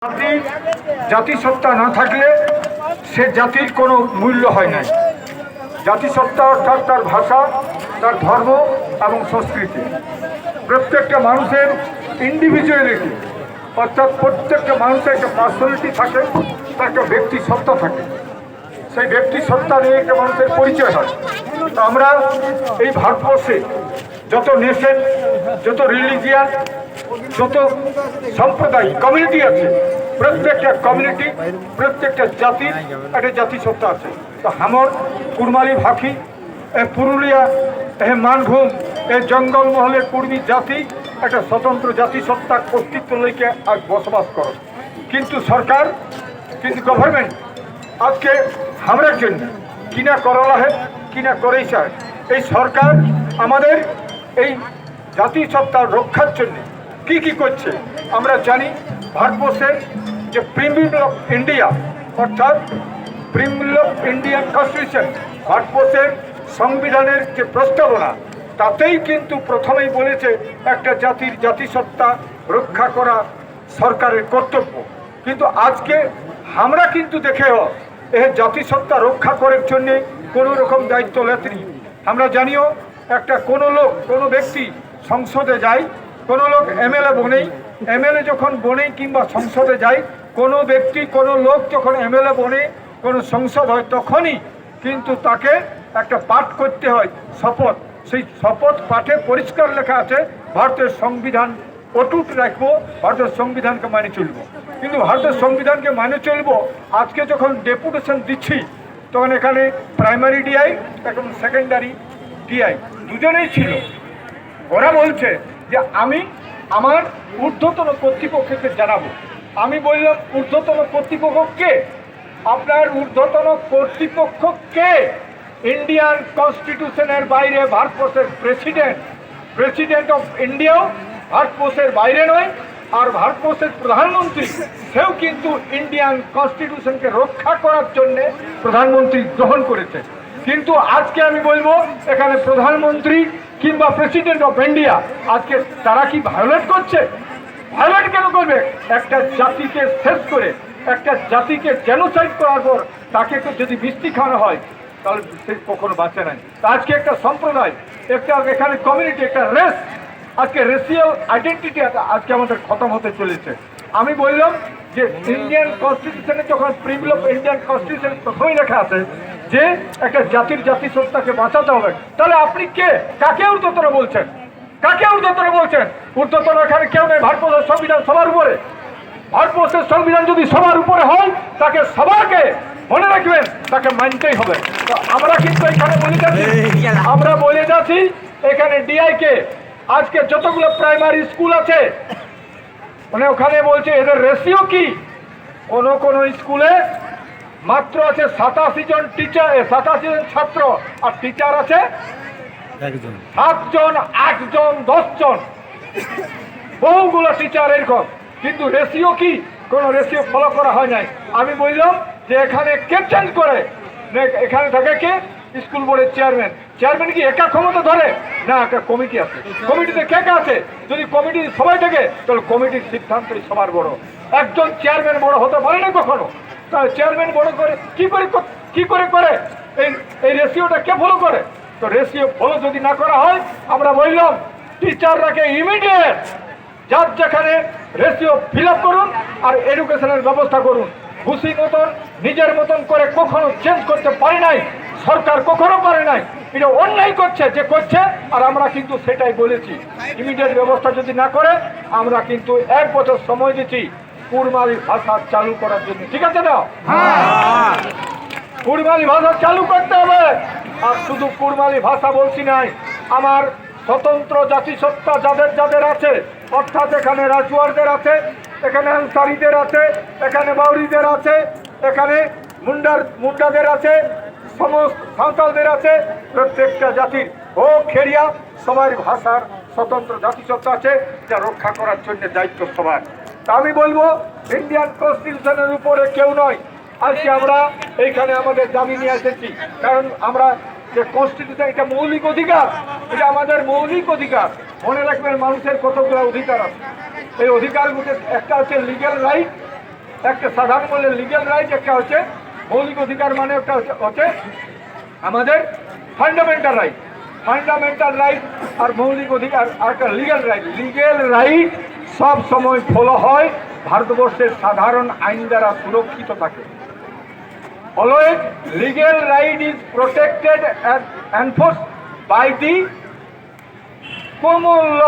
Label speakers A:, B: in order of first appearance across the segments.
A: জাতি জাতিসত্তা না থাকলে সে জাতির কোনো মূল্য হয় না। জাতিসত্তা অর্থাৎ তার ভাষা, তার ধর্ম এবং সংস্কৃতি। প্রত্যেকটা মানুষের ইন্ডিভিজুয়ালিটি অর্থাৎ প্রত্যেকটা মানুষের একটা পার্সোনালিটি থাকে, তার একটা ব্যক্তি সত্তা থাকে। সেই ব্যক্তি সত্তা নিয়ে একটা মানুষের পরিচয় হয়। তো আমরা এই ভারতবর্ষে যত নেশন, যত রিলিজিয়ান, যত সম্প্রদায় কমিউনিটি আছে, প্রত্যেকটা কমিউনিটি, প্রত্যেকটা জাতির একটা জাতিসত্তা আছে। তো হামর, কুড়মালি, ভাখি, পুরুলিয়া, মানভূম, এই জঙ্গলমহলের কুর্মী জাতি একটা স্বতন্ত্র জাতিসত্তা অস্তিত্ব লেগে আজ বসবাস করে। কিন্তু সরকার, কিন্তু গভর্নমেন্ট আজকে হামরার জন্য কিনা করলা হয়, কিনা করেই চায়। এই সরকার আমাদের এই জাতিসত্তা রক্ষার জন্য কি কি করছে আমরা জানি। ভারতবর্ষের যে প্রিমিল অফ ইন্ডিয়া অর্থাৎ প্রিমিল অফ ইন্ডিয়ান কনস্টিটিউশন, ভারতবর্ষের সংবিধানের যে প্রস্তাবনা, তাতেই কিন্তু প্রথমেই বলেছে একটা জাতির জাতিসত্তা রক্ষা করা সরকারের কর্তব্য। কিন্তু আজকে আমরা কিন্তু দেখেও এ জাতিসত্তা রক্ষা করার জন্যে কোনো রকম দায়িত্ব লেতনি। আমরা জানিও একটা কোনো লোক, কোনো ব্যক্তি সংসদে যায়, কোনো লোক এমএলএ বনেই, এমএলএ যখন বনেই কিংবা সংসদে যায়, কোনো ব্যক্তি, কোনো লোক যখন এমএলএ বনে, কোনো সংসদ হয়, তখনই কিন্তু তাকে একটা পাঠ করতে হয়, শপথ। সেই শপথ পাঠে পরিষ্কার লেখা আছে ভারতের সংবিধান অটুট রাখবো, ভারতের সংবিধানকে মানে চলব। কিন্তু ভারতের সংবিধানকে মানে চলব, আজকে যখন ডেপুটেশন দিচ্ছি তখন এখানে প্রাইমারি ডিআই এবং সেকেন্ডারি ডিআই দুজনেই ছিল। ওরা বলছে যে আমি আমার ঊর্ধ্বতন কর্তৃপক্ষকে জানাবো। আমি বললাম ঊর্ধ্বতন কর্তৃপক্ষ কে? আপনার ঊর্ধ্বতন কর্তৃপক্ষ কে? ইন্ডিয়ান কনস্টিটিউশনের বাইরে ভারতবর্ষের প্রেসিডেন্ট অফ ইন্ডিয়াও ভারতবর্ষের বাইরে নয়, আর ভারতবর্ষের প্রধানমন্ত্রী সেও কিন্তু ইন্ডিয়ান কনস্টিটিউশনকে রক্ষা করার জন্যে প্রধানমন্ত্রী গ্রহণ করেছে। কিন্তু আজকে আমি বলবো এখানে প্রধানমন্ত্রী কিংবা প্রেসিডেন্ট অফ ইন্ডিয়া আজকে তারা কি ভায়োলেট করছে? ভায়োলেট কেন করবে? একটা জাতিকে শেষ করে, একটা জাতিকে জেনোসাইড করার পর তাকে যদি মিষ্টি খাওয়ানো হয় তাহলে সে কখনো বাঁচে নাই। আজকে একটা সম্প্রদায়, একটা এখানে কমিউনিটি, একটা রেস, আজকে রেসিয়াল আইডেন্টিটি আজকে আমাদের খতম হতে চলেছে। আমি বললাম যে ইন্ডিয়ান কনস্টিটিউশনে যখন প্রিমিল অফ ইন্ডিয়ান কনস্টিটিউশন প্রথমেই লেখা আছে যে একটা জাতির জাতিসত্তাকে বাঁচাতে হবে, তাহলে আপনি কে? কাকে ঊর্ধ্বতন বলছেন? কাকে ঊর্ধ্বতন বলছেন? ঊর্ধ্বতন এখানে কেউ নেই। ভারতবর্ষের সংবিধান সবার উপরে। ভারতবর্ষের সংবিধান যদি সবার উপরে হয়, তাকে সবাইকে মনে রাখবেন, তাকে মানতেই হবে। তো আমরা কিন্তু এখানে বলে যাচ্ছি এখানে ডিআইকে আজকে যতগুলো প্রাইমারি স্কুল আছে মানে ওখানে বলছে এদের রেশিও কি? কোন স্কুলে মাত্র আছে 87 জন টিচার, 87 জন ছাত্র, আর টিচার আছে 7 জন, 8 জন, 10 জন, বহুগুলো টিচার এরকম। কিন্তু রেশিও কি? কোনো রেশিও ফলো করা হয় নাই। আমি বললাম যে এখানে কে চেঞ্জ করে? এখানে থাকে কে? স্কুল বোর্ডের চেয়ারম্যান কি একা ক্ষমতা ধরে? না, একটা কমিটি আছে। কমিটিতে কে কে আছে? যদি কমিটি সবাই থাকে তাহলে কমিটির সিদ্ধান্তই সবার বড়। একজন চেয়ারম্যান বড় হতে পারে না কখনো। তাহলে চেয়ারম্যান বড় করে কি করে করে? এই রেশিওটা কে ফলো করে? তো রেশিও ফলো যদি না করা হয়, আমরা বললাম টিচাররাকে ইমিডিয়েট যার যেখানে রেশিও ফিল আপ করুন আর এডুকেশনের ব্যবস্থা করুন। খুশি মতন নিজের মতন করে কখনো চেঞ্জ করতে পারে নাই সরকার, কখনো পারে নাই। এটা অন্যায় করছে যে করছে, আর আমরা কিন্তু সেটাই বলেছি। ইমিডিয়েট ব্যবস্থা যদি না করে আমরা কিন্তু 1 বছর সময় দিচ্ছি কুড়মালি ভাষা চালু করার জন্য। ঠিক আছে না? কুড়মালি ভাষা চালু করতে হবে। আর শুধু কুড়মালি ভাষা বলছি নাই, আমার স্বতন্ত্র জাতিসত্তা যাদের আছে, অর্থাৎ এখানে রাজওয়ারদের আছে, এখানে আনসারিদের আছে, এখানে বাউরিদের আছে, এখানে মুন্ডাদের আছে, সমস্ত সাঁওতালদের আছে, প্রত্যেকটা জাতির ও খেরিয়া সবার ভাষার স্বতন্ত্র জাতিসত্তা আছে, যা রক্ষা করার জন্য দায়িত্ব সবার। তা আমি বলবো ইন্ডিয়ান কনস্টিটিউশনের উপরে কেউ নয়। আজকে আমরা এইখানে আমাদের দাবি নিয়ে এসেছি, কারণ আমরা যে কনস্টিটিউশন, এটা মৌলিক অধিকার, এটা আমাদের মৌলিক অধিকার। মনে রাখবেন মানুষের কতগুলো অধিকার আছে। এই অধিকারগুলো একটা হচ্ছে লিগ্যাল রাইট, একটা সাধারণ বললে লিগ্যাল রাইট, একটা হচ্ছে মৌলিক অধিকার, মানে একটা হচ্ছে আমাদের ফান্ডামেন্টাল রাইট। ফান্ডামেন্টাল রাইট আর মৌলিক অধিকার আর একটা লিগ্যাল রাইট। লিগ্যাল রাইট সব সময় ফলো হয়, ভারতবর্ষের সাধারণ আইন দ্বারা সুরক্ষিত থাকে। Always legal right is protected and enforced by the common law,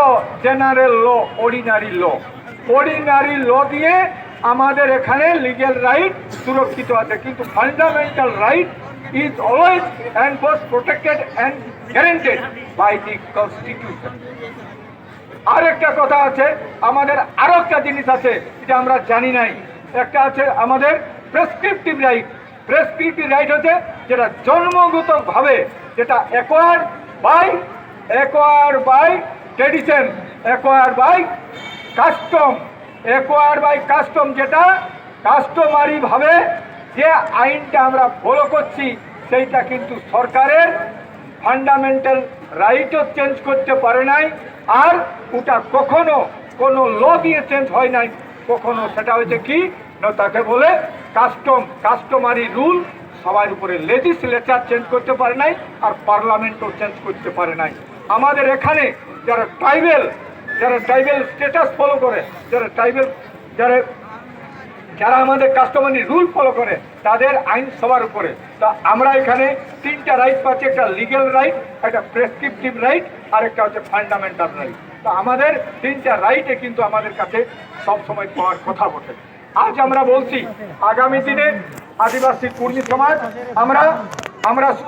A: general law, ordinary law. Ordinary law দিয়ে আমাদের এখানে লিগ্যাল রাইট সুরক্ষিত আছে, কিন্তু fundamental right is always enforced, protected and guaranteed by the constitution. আরেকটা কথা আছে, আমাদের আরো একটা জিনিস আছে যেটা আমরা জানি নাই, একটা আছে আমাদের প্রেসক্রিপটিভ রাইট। প্রেসক্রিপটিভ রাইট হচ্ছে যেটা জন্মগতভাবে, যেটা acquired by tradition, acquired by custom. Acquired by custom, যেটা কাস্টমারি ভাবে যে আইনটা আমরা ফলো করছি, সেইটা কিন্তু সরকারের ফান্ডামেন্টাল রাইটও চেঞ্জ করতে পারে নাই, আর ওটা কখনো কোনো ল দিয়ে চেঞ্জ হয় নাই কখনো। সেটা হচ্ছে কি না, তাকে বলে কাস্টমারি রুল। সবার উপরে লেজিসলেচার চেঞ্জ করতে পারে নাই, আর পার্লামেন্টও চেঞ্জ করতে পারে নাই। আমাদের এখানে যারা ট্রাইবেল স্ট্যাটাস ফলো করে, যারা আমাদের কাস্টমারি রুল ফলো করে, তাদের আইন সবার উপরে। তা আমরা এখানে তিনটা রাইট পাচ্ছি, একটা লিগ্যাল রাইট, একটা প্রেসক্রিপটিভ রাইট, আর একটা হচ্ছে ফান্ডামেন্টাল রাইট। তা আমাদের তিনটা রাইটে কিন্তু আমাদের কাছে সবসময় পাওয়ার কথা বটে। আজ আমরা বলছি আগামী দিনে আদিবাসী কুর্মী সমাজ, আমরা আদিবাসী